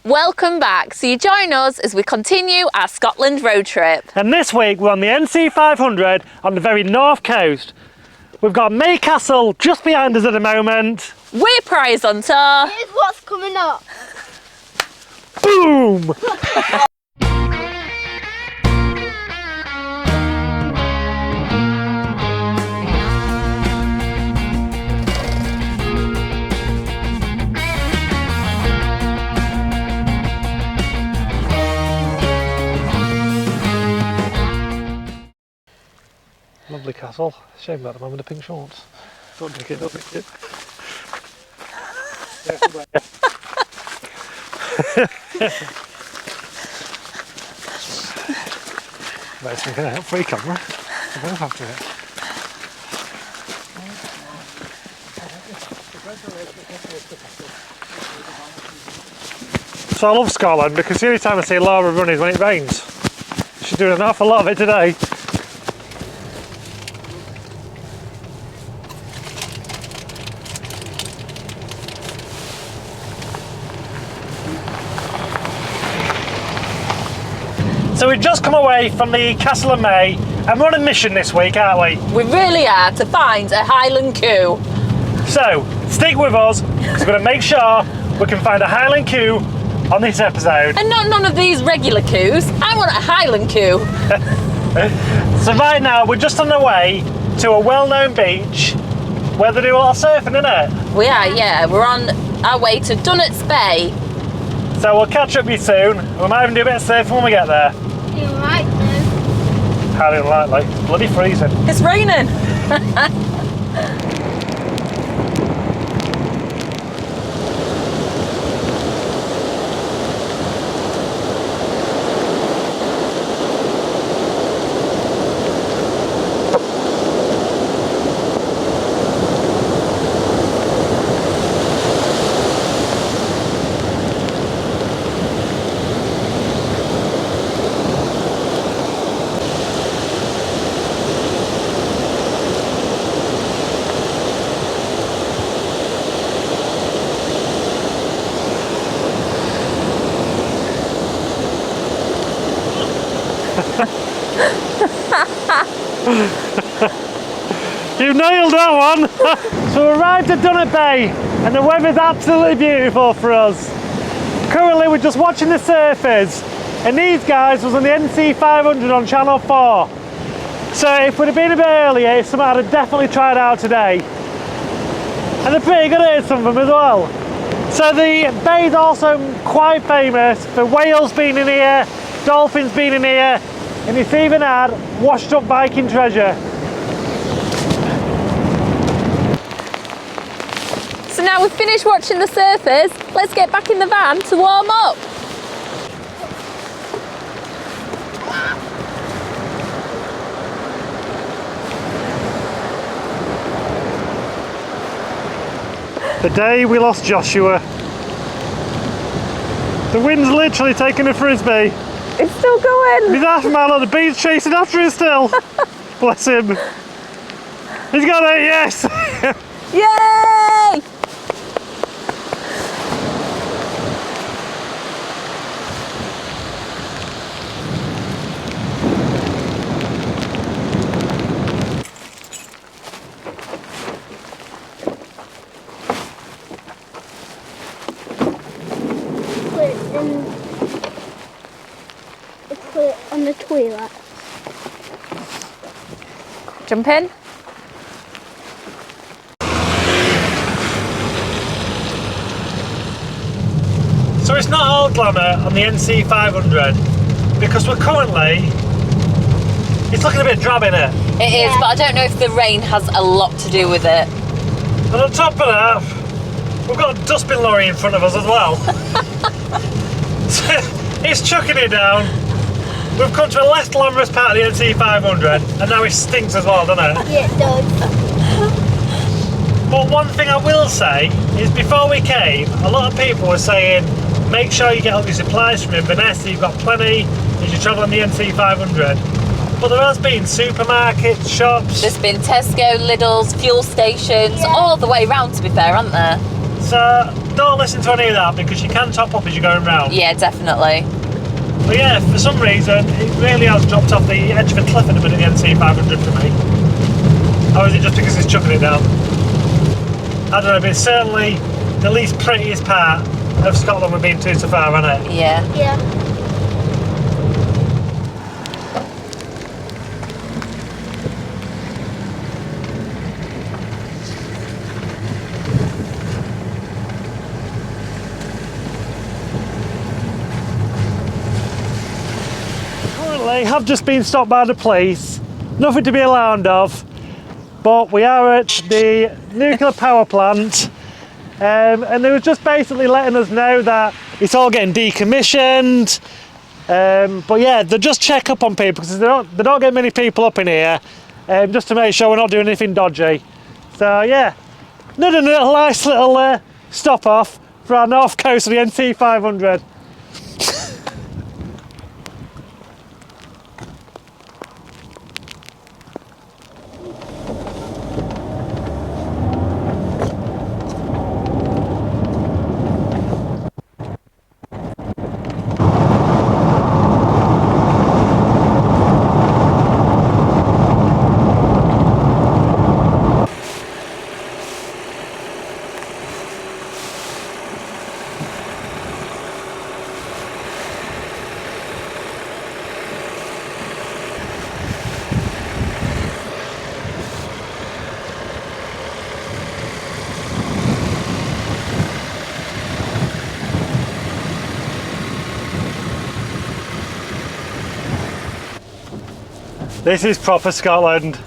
Welcome back. So you join us as we continue our Scotland road trip. And this week we're on the NC500 on the very north coast. We've got May Castle just behind us at the moment. We're Prize Hunter. Here's what's coming up. Boom! Lovely castle. Shame about the man with the pink shorts. Don't take it, don't take it. Better sneak it out. Free camera. I both have to it. So I love Scotland because the only time I see Laura run is when it rains. She's doing an awful lot of it today. So we've just come away from the Castle of May and we're on a mission this week, aren't we? We really are, to find a Highland coo. So stick with us because we're going to make sure we can find a Highland coo on this episode. And not none of these regular coos. I want a Highland coo. So right now we're just on the way to a well-known beach where they do a lot of surfing, innit? We are, yeah. We're on our way to Dunnock's Bay. So we'll catch up with you soon. We might even do a bit of surfing when we get there. You're right, though. Highly unlikely. Bloody freezing. It's raining. You nailed that one! So we arrived at Dunnock Bay and the weather's absolutely beautiful for us. Currently we're just watching the surfers and these guys was on the NC500 on Channel 4. So if we'd have been a bit earlier, it's something I'd have definitely tried out today. And they're pretty good at some of them as well. So the bay's also quite famous for whales being in here, dolphins being in here, and it's even had washed up Viking treasure. So now we've finished watching the surfers, let's get back in the van to warm up. The day we lost Joshua. The wind's literally taking a frisbee. It's still going. He's half a mile on the beach chasing after it still. Bless him. He's got it, yes! Yay! Put it on the toilet. Jump in. So it's not all glamour on the NC500 because we're currently, it's looking a bit drab in it. It is, but I don't know if the rain has a lot to do with it. And on top of that, we've got a dustbin lorry in front of us as well. It's chucking it down. We've come to a less glamorous part of the NC500 and now it stinks as well, doesn't it? Yeah, it does. But one thing I will say is before we came, a lot of people were saying make sure you get all your supplies from Inverness, you've got plenty as you travel on the NC500. But there has been supermarkets, shops. There's been Tesco, Lidl's, fuel stations, all the way round to be fair, aren't there? So don't listen to any of that because you can top up as you're going round. Yeah, definitely. But yeah, for some reason, it really has dropped off the edge of a cliff at the minute, the NC500 for me. Or is it just because it's chucking it down? I don't know, but it's certainly the least prettiest part of Scotland we've been to so far, hasn't it? Yeah. Yeah. Have just been stopped by the police, nothing to be alarmed of, but we are at the nuclear power plant, and they were just basically letting us know that it's all getting decommissioned, but yeah, they just check up on people because they don't get many people up in here, just to make sure we're not doing anything dodgy. So yeah, another nice little stop off for our north coast of the NC500. This is proper Scotland.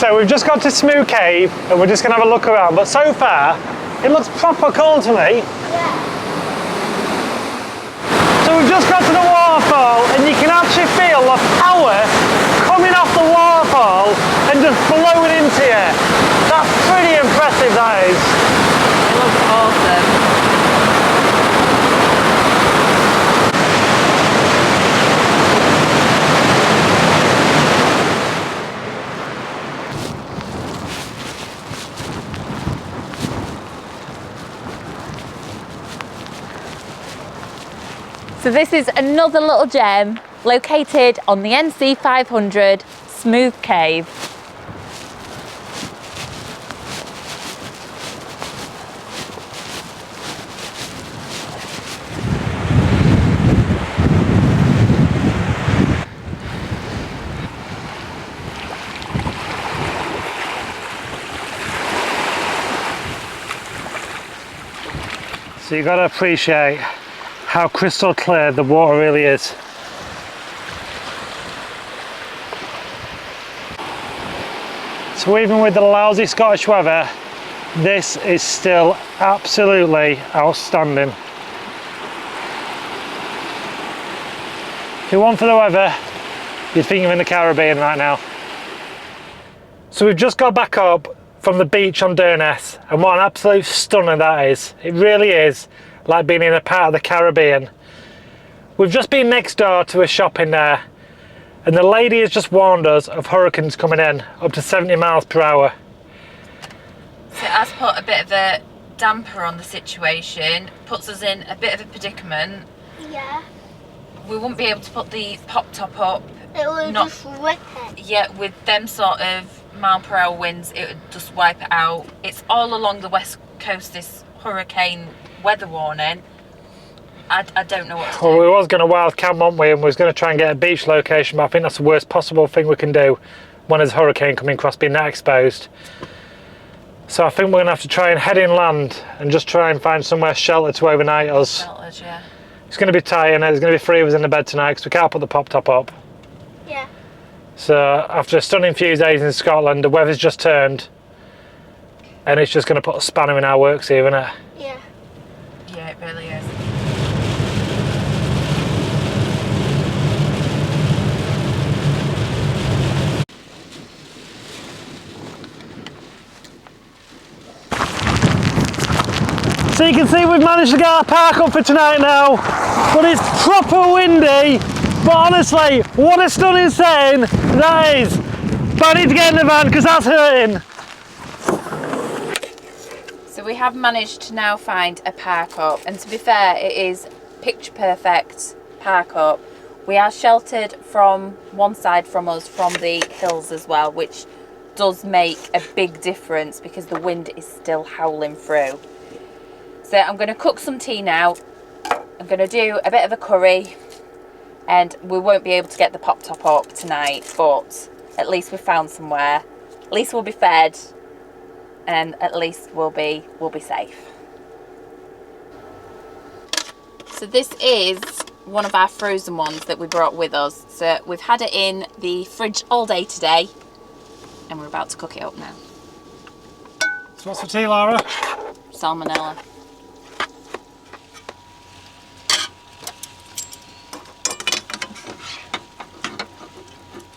So we've just got to Smoo Cave and we're just going to have a look around, but so far it looks proper cool to me. Yeah. So we've just got to the waterfall and you can actually feel the power coming off the waterfall and just blowing into you. That's pretty impressive, that is. It looks awesome. So this is another little gem located on the NC500 Smooth Cave. So you've got to appreciate how crystal clear the water really is. So even with the lousy Scottish weather, this is still absolutely outstanding. If it weren't for the weather, you'd think you're in the Caribbean right now. So we've just got back up from the beach on Durness, and what an absolute stunner that is. It really is like being in a part of the Caribbean. We've just been next door to a shop in there, and the lady has just warned us of hurricanes coming in up to 70 miles per hour. So it has put a bit of a damper on the situation, puts us in a bit of a predicament. Yeah. We won't be able to put the pop top up. It will just rip it. Yeah, with them sort of mile-per-hour winds, it would just wipe it out. It's all along the west coast, this hurricane weather warning. I don't know what to do. Well, we was going to wild camp, weren't we, and we was going to try and get a beach location, but I think that's the worst possible thing we can do when there's a hurricane coming across, being that exposed. So I think we're going to have to try and head inland and just try and find somewhere sheltered to overnight us. Sheltered, yeah. It's going to be tight, and there's going to be 3 of us in the bed tonight because we can't put the pop top up. Yeah. So after a stunning few days in Scotland, the weather's just turned, and it's just going to put a spanner in our works here, isn't it? Yeah. Yeah, it really is. So you can see we've managed to get our park up for tonight now, but it's proper windy. But honestly, what a stunning setting that is. But I need to get in the van because that's hurting. So we have managed to now find a park up, and to be fair, it is picture perfect park up. We are sheltered from one side from us from the hills as well, which does make a big difference because the wind is still howling through. So I'm going to cook some tea now. I'm going to do a bit of a curry, and we won't be able to get the pop top up tonight, but at least we've found somewhere. At least we'll be fed, and at least we'll be safe. So this is one of our frozen ones that we brought with us. So we've had it in the fridge all day today, and we're about to cook it up now. So what's for tea, Laura? Salmonella.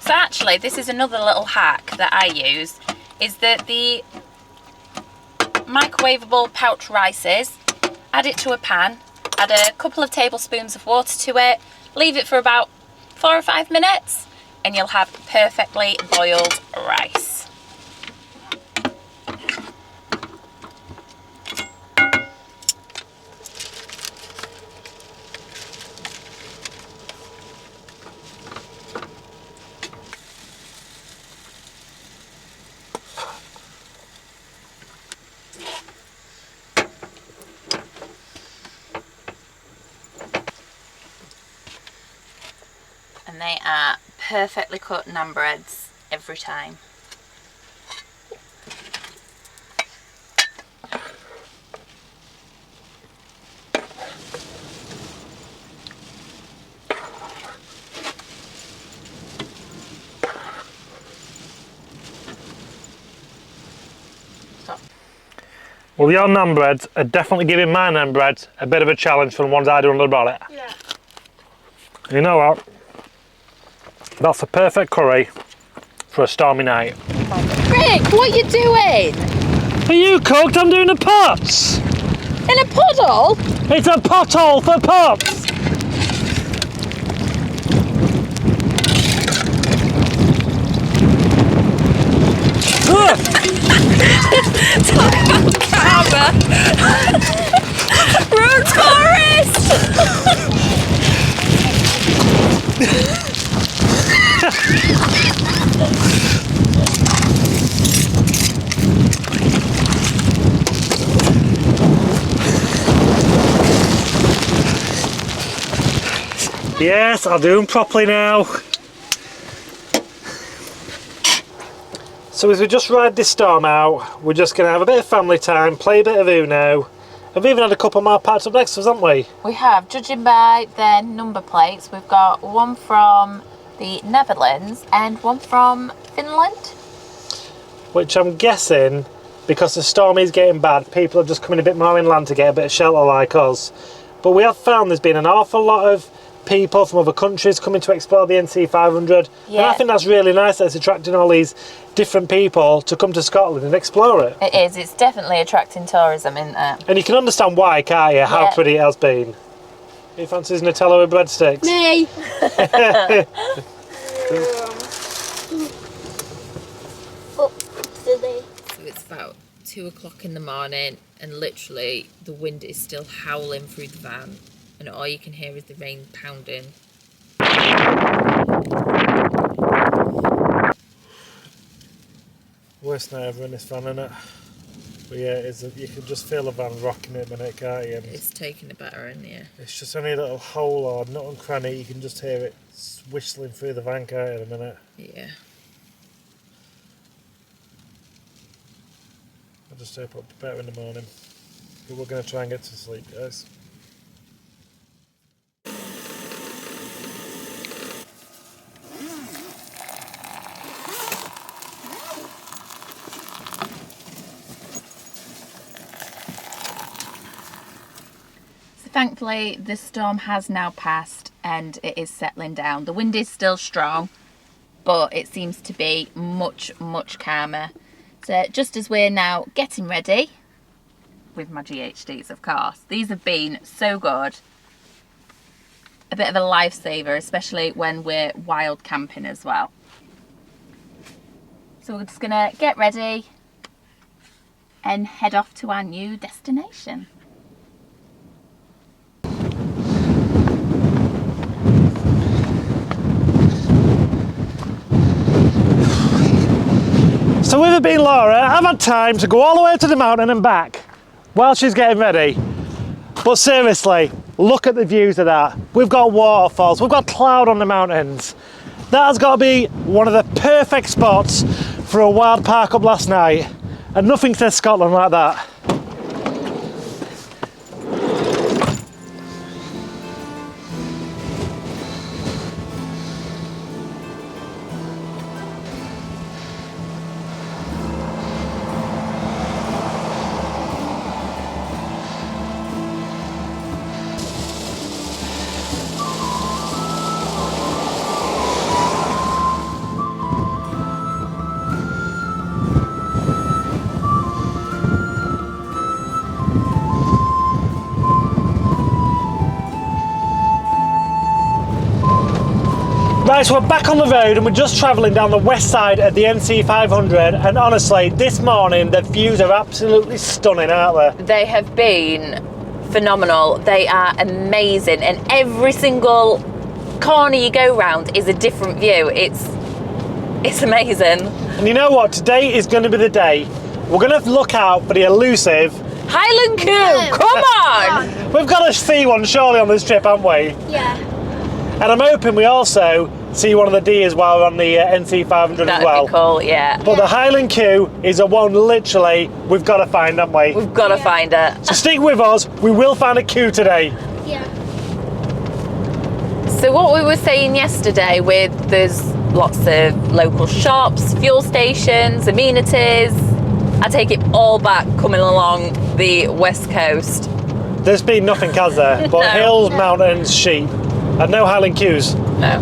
So actually, this is another little hack that I use, is that the microwavable pouch rices, add it to a pan, add a couple of tablespoons of water to it, leave it for about 4 or 5 minutes, and you'll have perfectly boiled rice. And they are perfectly cut naan breads every time. Well, your naan breads are definitely giving my naan breads a bit of a challenge from the ones I do on the bonnet. Yeah. You know what? That's a perfect curry for a stormy night. Rick, what are you doing? Are you cooked? I'm doing the pots. In a puddle? It's a pothole for pots. Talk about karma. Road tourist. Yes, I'll do them properly now. So as we just ride this storm out, we're just going to have a bit of family time, play a bit of Uno. We've even had a couple more parts up next to us, haven't we? We have, judging by their number plates, we've got one from the Netherlands and one from Finland. Which I'm guessing, because the storm is getting bad, people are just coming a bit more inland to get a bit of shelter like us. But we have found there's been an awful lot of people from other countries coming to explore the NC500. And I think that's really nice that it's attracting all these different people to come to Scotland and explore it. It is. It's definitely attracting tourism, isn't it? And you can understand why, can't you? How pretty it has been. Who fancies Nutella with breadsticks? Me. Oh, silly. So it's about 2 o'clock in the morning, and literally the wind is still howling through the van, and all you can hear is the rain pounding. Worst night ever in this van, isn't it? But yeah, you can just feel the van rocking it a minute, can't you? It's taking the better in here. It's just only a little hole or nut and cranny, you can just hear it whistling through the van, can't you, in a minute? Yeah. I just hope it'll be better in the morning. But we're going to try and get to sleep, guys. Thankfully, the storm has now passed and it is settling down. The wind is still strong, but it seems to be much, much calmer. So just as we're now getting ready, with my GHDs of course, these have been so good. A bit of a lifesaver, especially when we're wild camping as well. So we're just gonna get ready and head off to our new destination. So with it being Laura, I've had time to go all the way to the mountain and back while she's getting ready. But seriously, look at the views of that. We've got waterfalls, we've got cloud on the mountains. That has got to be one of the perfect spots for a wild park up last night. And nothing says Scotland like that. Right, so we're back on the road and we're just travelling down the west side of the NC500, and honestly, this morning the views are absolutely stunning, aren't they? They have been phenomenal. They are amazing, and every single corner you go round is a different view. It's amazing. And you know what? Today is going to be the day. We're going to look out for the elusive Highland Coo, come on! We've got to see one surely on this trip, haven't we? Yeah. And I'm hoping we also see one of the deers while we're on the NC500 as well. That'd be cool, yeah. But the Highland Coo is a one literally we've got to find, haven't we? We've got to find it. So stick with us, we will find a coo today. Yeah. So what we were saying yesterday with there's lots of local shops, fuel stations, amenities, I take it all back coming along the west coast. There's been nothing, has there? But No. hills, mountains, sheep, and no Highland Coos. No.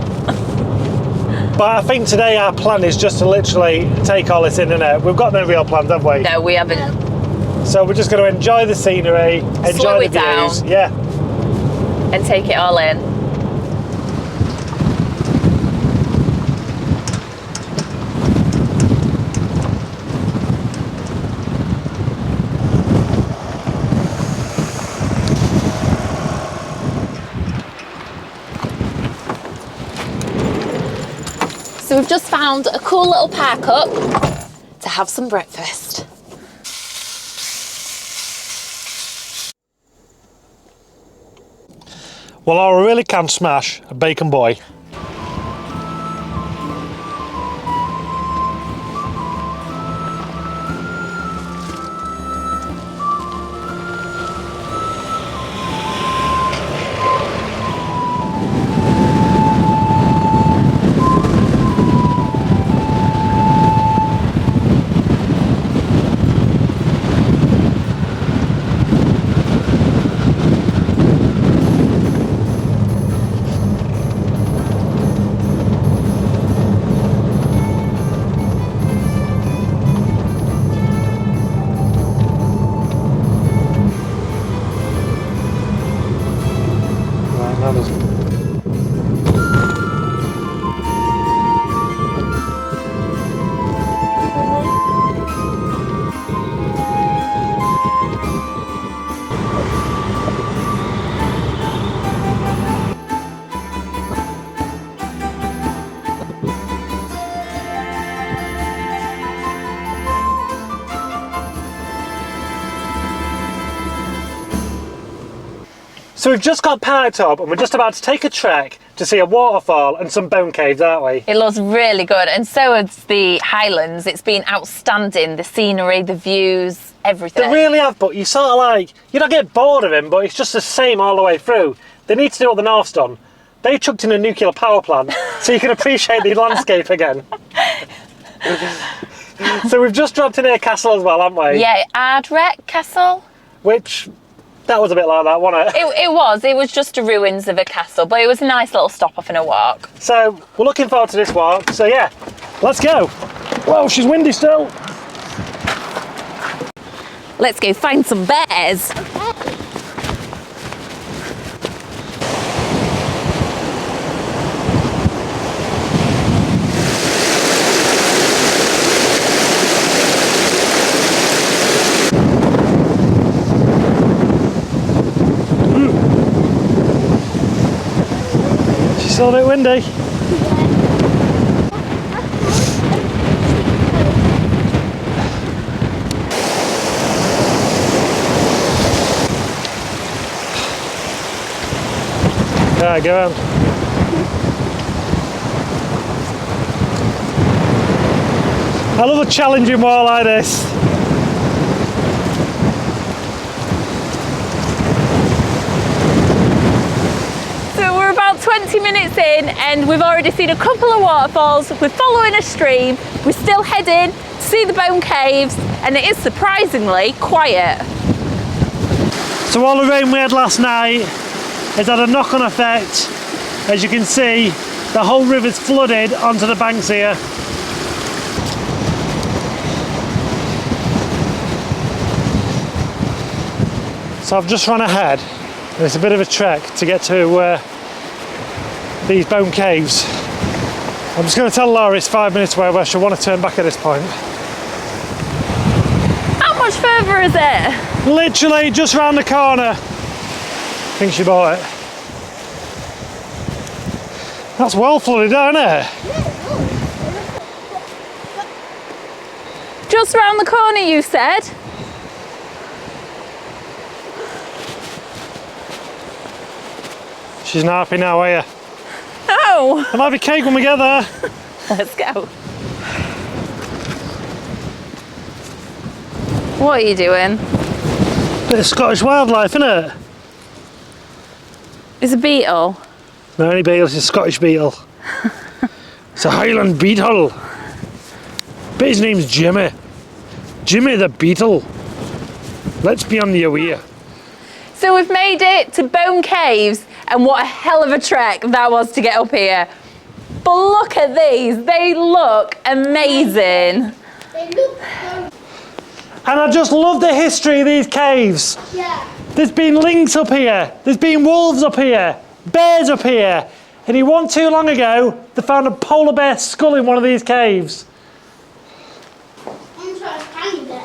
But I think today our plan is just to literally take all this in, innit? We've got no real plans, have we? No, we haven't. So we're just going to enjoy the scenery, enjoy Slow the it down. views. Yeah. And take it all in. So we've just found a cool little park up to have some breakfast. Well, I really can smash a bacon boy. So we've just got parked up and we're just about to take a trek to see a waterfall and some bone caves, aren't we? It looks really good, and so has the Highlands. It's been outstanding, the scenery, the views, everything. They really have, but you sort of like, you don't get bored of them, but it's just the same all the way through. They need to do what the North's done. They chucked in a nuclear power plant so you can appreciate the landscape again. So we've just dropped in a castle as well, haven't we? Yeah, Ardrek Castle. Which, that was a bit like that, wasn't it? It was just the ruins of a castle, but it was a nice little stop off and a walk. So we're looking forward to this walk, so yeah, let's go. Whoa, she's windy still. Let's go find some bears. She's still a bit windy. Yeah, go on. I love a challenging wall like this. So we're about 20 minutes in and we've already seen a couple of waterfalls. We're following a stream. We're still heading to see the bone caves, and it is surprisingly quiet. So all the rain we had last night has had a knock-on effect. As you can see, the whole river's flooded onto the banks here. So I've just run ahead, and it's a bit of a trek to get to these bone caves. I'm just going to tell Laura it's 5 minutes away, where she'll want to turn back at this point. How much further is it? Literally just round the corner. I think she bought it. That's well flooded, isn't it? Just round the corner, you said? She's not happy now, are you? No. There might be cake when we get there. Let's go. What are you doing? Bit of Scottish wildlife, isn't it? It's a beetle. No, any beetle, it's a Scottish beetle. It's a Highland beetle. But his name's Jimmy. Jimmy the beetle. Let's be on the away. So we've made it to Bone Caves, and what a hell of a trek that was to get up here. But look at these, they look amazing. They look so... And I just love the history of these caves. Yeah. There's been lynx up here, there's been wolves up here, bears up here, and he wasn't too long ago they found a polar bear skull in one of these caves. I'm trying to find it.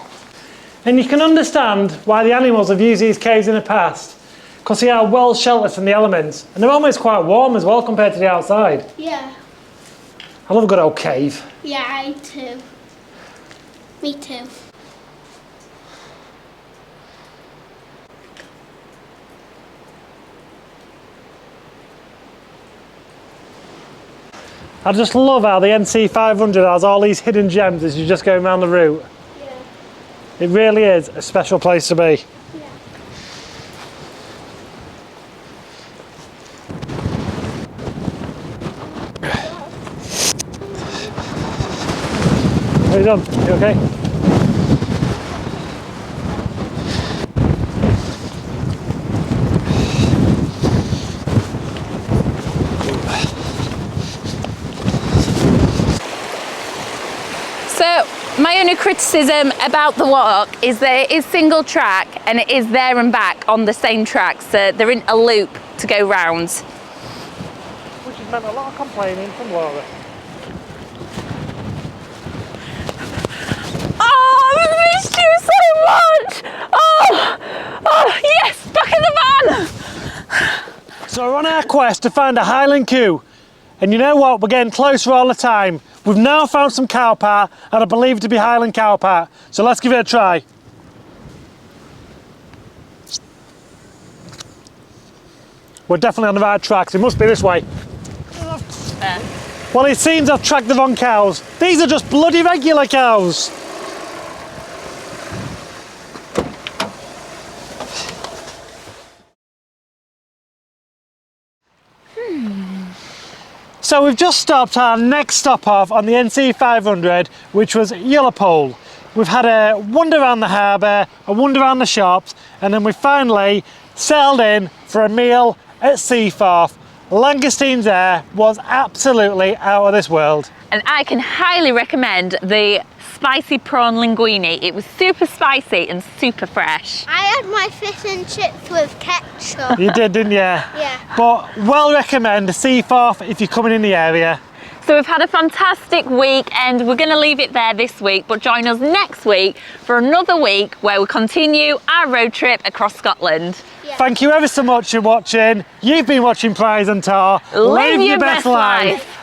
And you can understand why the animals have used these caves in the past, because they are well sheltered from the elements, and they're almost quite warm as well compared to the outside. Yeah. I love a good old cave. Yeah, I too. Me too. I just love how the NC500 has all these hidden gems as you're just going around the route. Yeah. It really is a special place to be. Yeah. How you done? You okay? So my only criticism about the walk is that it is single track and it is there and back on the same track, so there isn't a loop to go round. Which has meant a lot of complaining from Laura. Oh, I missed you so much! Oh, yes, back in the van! So we're on our quest to find a Highland queue. And you know what? We're getting closer all the time. We've now found some cow pat, and I believe it to be Highland cow pat. So let's give it a try. we're definitely on the right tracks. It must be this way. There. Well, it seems I've tracked the wrong cows. These are just bloody regular cows. So we've just stopped our next stop off on the NC500, which was Yellowpole. We've had a wander around the harbour, a wander around the shops, and then we finally settled in for a meal at Seaforth. Langostine's air was absolutely out of this world. And I can highly recommend the spicy prawn linguine. It was super spicy and super fresh. I had my fish and chips with ketchup. You did, didn't you? Yeah. But well recommend Seaforth if you're coming in the area. So we've had a fantastic week and we're going to leave it there this week, but join us next week for another week where we continue our road trip across Scotland. Yeah. Thank you ever so much for watching. You've been watching Prize and Tar. Live your best life.